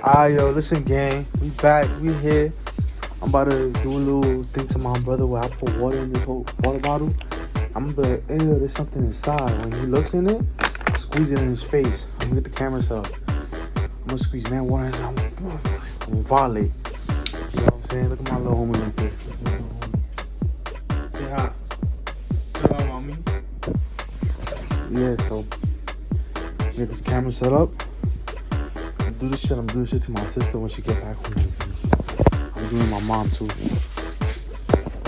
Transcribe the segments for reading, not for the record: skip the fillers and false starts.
Alright, yo, listen, gang. We back. We here. I'm about to do a little thing to my brother where I put water in this whole water bottle. I'm gonna be like, ew, there's something inside. When he looks in it, squeeze it in his face. I'm gonna get the camera set up. I'm gonna squeeze man water in. I'm gonna violate. You know what I'm saying? Look at my little homie right there. Say hi. Say hi, mommy. Yeah, so get this camera set up. I'm doing this shit to my sister when she get back home. I'm doing my mom too.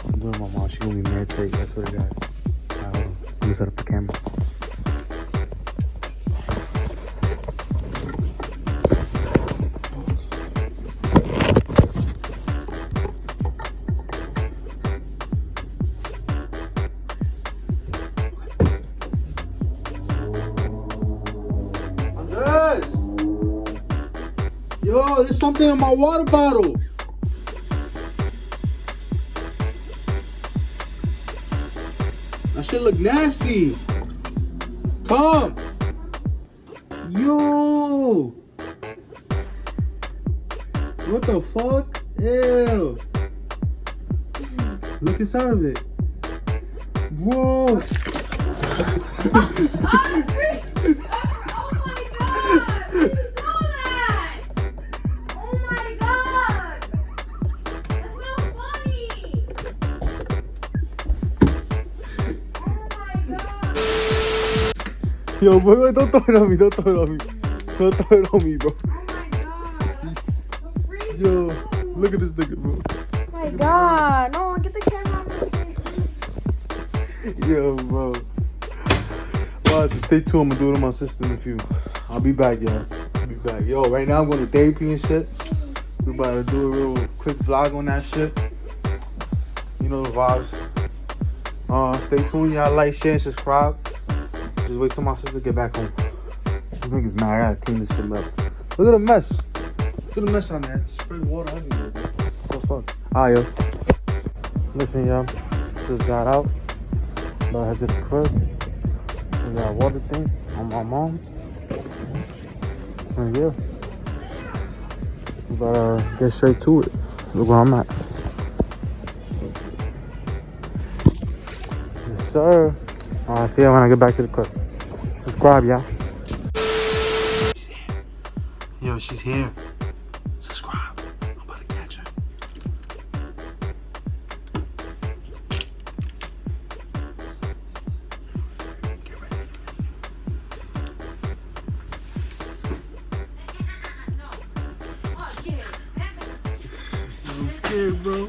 I'm doing my mom. She gonna be mad tight. That's what I got. Hold on. Let me set up the camera. Andres! Yo, there's something in my water bottle. That shit look nasty. Come. Yo. What the fuck? Ew. Look inside of it. Bro. Yo, bro, don't throw it on me. Don't throw it on me. Don't throw it on me, bro. Oh my god. Yo, look at this nigga, bro. Oh my god. No, get the camera out of my face. Yo, bro. Well, just stay tuned. I'm gonna do it on my sister in a few. I'll be back, y'all. I'll be back. Yo, right now I'm going to therapy and shit. We about to do a real quick vlog on that shit. You know the vibes. Stay tuned, y'all. Like, share, and subscribe. Just wait till my sister get back home. This nigga's mad. I gotta clean this shit up. Look at the mess. Look at the mess on that. Sprayed water everywhere. What the fuck? Alright, yo. Listen, y'all. Just got out. About to head to the crib. We got a water thing on my mom. And yeah. We gotta get straight to it. Look where I'm at. Yes, sir. Alright, see ya when I get back to the crib. Subscribe, y'all. She's here. Yo, she's here. Subscribe. I'm about to catch her. Get ready. I'm scared, bro.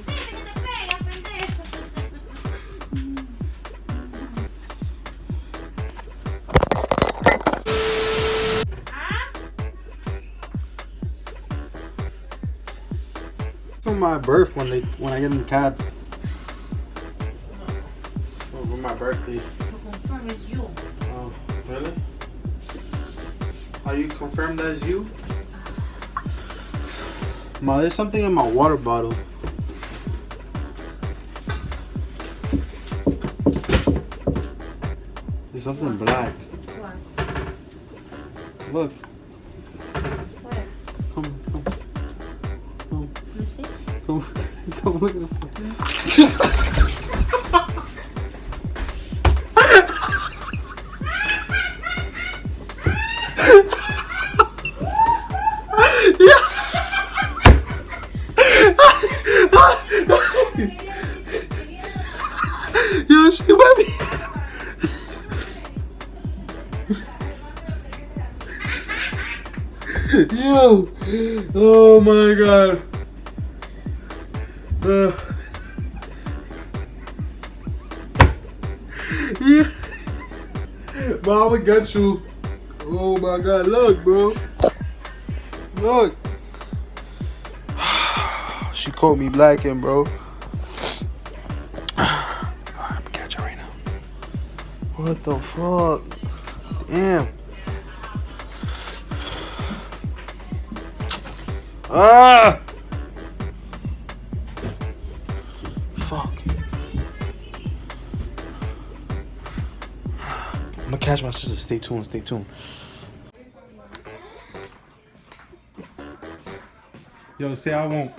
On my birth when I get in the cab. Oh, for my birthday. To confirm it's you. Oh, really? Are you confirmed that it's you? Ma, there's something in my water bottle. There's something black. What? Look. Where? Come. You see? Come look at it. Yo, she might be. Yo, oh my god. Yeah. Mama got you. Oh my god, look, bro. Look. She caught me blacking, bro. I'm gonna catch her right now. What the fuck? Damn. Ah! Fuck. I'm gonna catch my sister. Stay tuned. Yo, say I won't.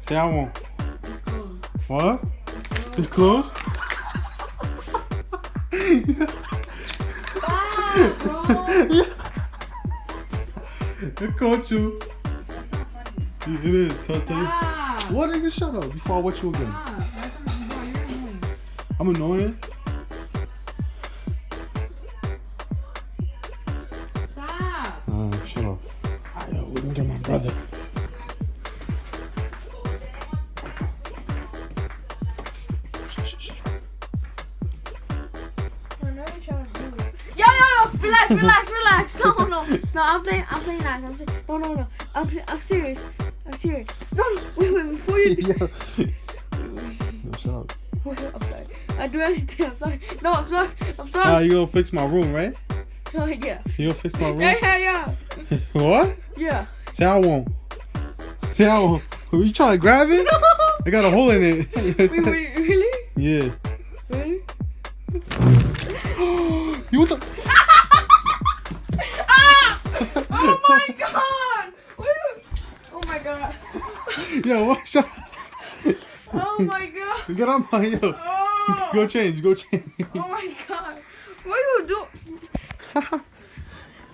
Say I won't. It's closed. What? It's closed? Stop, bro. I caught you. That's not funny. It is. Tell you. Stop. What, nigga? Shut up before I watch you again. Stop. That's not, bro, you're annoying. I'm annoying. Stop. Shut up. Alright, yo, we're gonna get my brother. Relax. No, I'm playing nice. No. I'm serious. No, wait, before you do. Yo, shut up. I'm sorry. I do anything. I'm sorry. No, I'm sorry. Nah, you gonna fix my room, right? No, yeah. You gonna fix my room? Yeah. What? Yeah. Say I won't. Say I won't. Are you trying to grab it? No. I got a hole in it. Wait, really? Yeah. Really? You what the? Oh my god! Oh my god! Yo, what's up? Oh my god! Get on my yo. Oh, Go change. oh my god! What you do?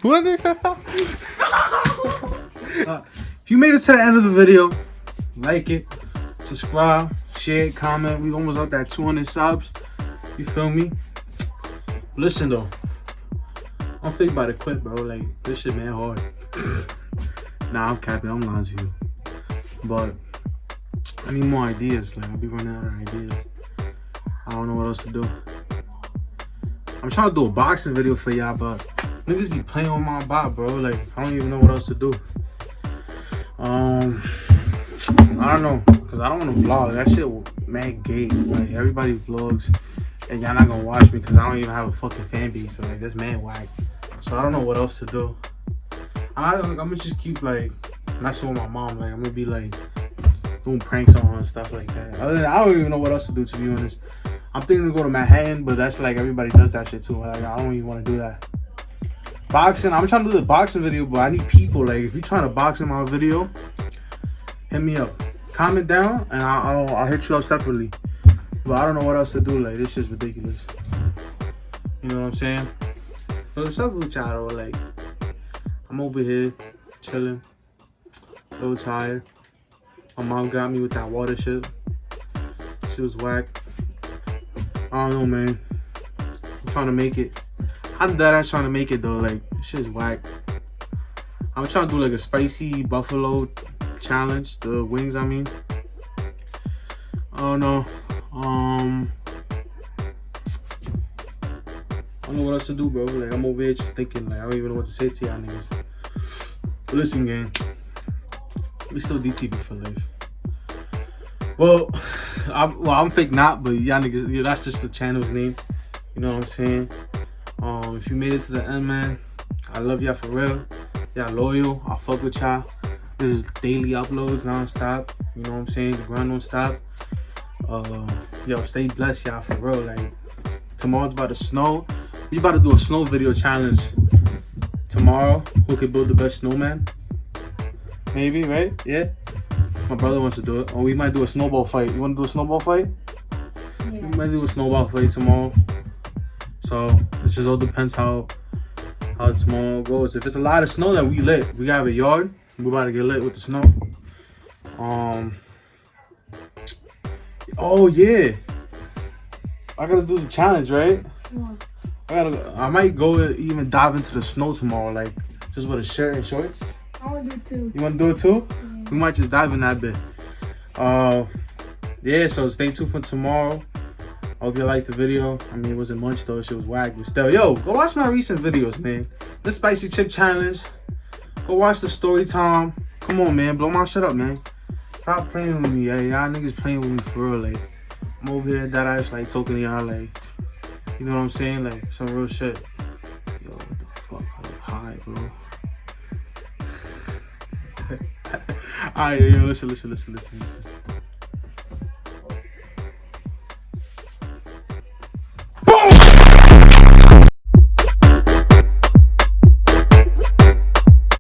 What the? If you made it to the end of the video, like it, subscribe, share, comment. We almost up that 200 subs. You feel me? Listen though, I'm fake by the quit, bro. Like this shit, man, hard. Nah, I'm capping. I'm lying to you. But I need more ideas. Like I'll be running out of ideas. I don't know what else to do. I'm trying to do a boxing video for y'all, but niggas be playing with my bot, bro. Like I don't even know what else to do. I don't know, cause I don't want to vlog. That shit mad gay. Like everybody vlogs, and y'all not gonna watch me because I don't even have a fucking fan base. So like that's mad whack. So I don't know what else to do. I'm gonna just keep like messing with my mom. Like I'm gonna be like doing pranks on her and stuff like that. Other than that, I don't even know what else to do, to be honest. I'm thinking to go to Manhattan, but that's like everybody does that shit too. Like I don't even want to do that. Boxing, I'm trying to do the boxing video, but I need people. Like if you're trying to box in my video, hit me up. Comment down and I'll hit you up separately. But I don't know what else to do. Like this shit's ridiculous. You know what I'm saying? So what's up with y'all though? Like I'm over here chilling, a little tired. My mom got me with that water shit. She was whack. I don't know, man. I'm trying to make it. I'm dead ass trying to make it though. Like shit's whack. I'm trying to do like a spicy buffalo challenge. The wings, I mean. I don't know. I don't know what else to do, bro. Like I'm over here just thinking. Like I don't even know what to say to y'all niggas. But listen, gang. We still DTB for life. Well, I'm fake not, but y'all niggas, yeah, that's just the channel's name. You know what I'm saying? If you made it to the end, man, I love y'all for real. Y'all loyal. I fuck with y'all. This is daily uploads, non-stop. You know what I'm saying? The grind don't stop. Yo, stay blessed, y'all, for real. Like, tomorrow's about to snow. We about to do a snow video challenge tomorrow. Who can build the best snowman? Maybe, right? Yeah. My brother wants to do it. Or we might do a snowball fight. You want to do a snowball fight? Yeah. We might do a snowball fight tomorrow. So it just all depends how tomorrow goes. If it's a lot of snow that we lit, we have a yard. We're about to get lit with the snow. Oh yeah. I gotta do the challenge, right? Yeah. I might go even dive into the snow tomorrow, like just with a shirt and shorts. I want to do it too. You want to do it too? Yeah. We might just dive in that bit. Yeah, so stay tuned for tomorrow. I hope you liked the video. I mean, it wasn't much though. Shit was whack, but still. Yo, go watch my recent videos, man. The spicy chip challenge. Go watch the story time. Come on, man. Blow my shit up, man. Stop playing with me, yeah. Y'all niggas playing with me for real, like. I'm over here that I just like talking to y'all, like. You know what I'm saying? Like, some real shit. Yo, what the fuck? I'm high, bro. Alright, yo, listen.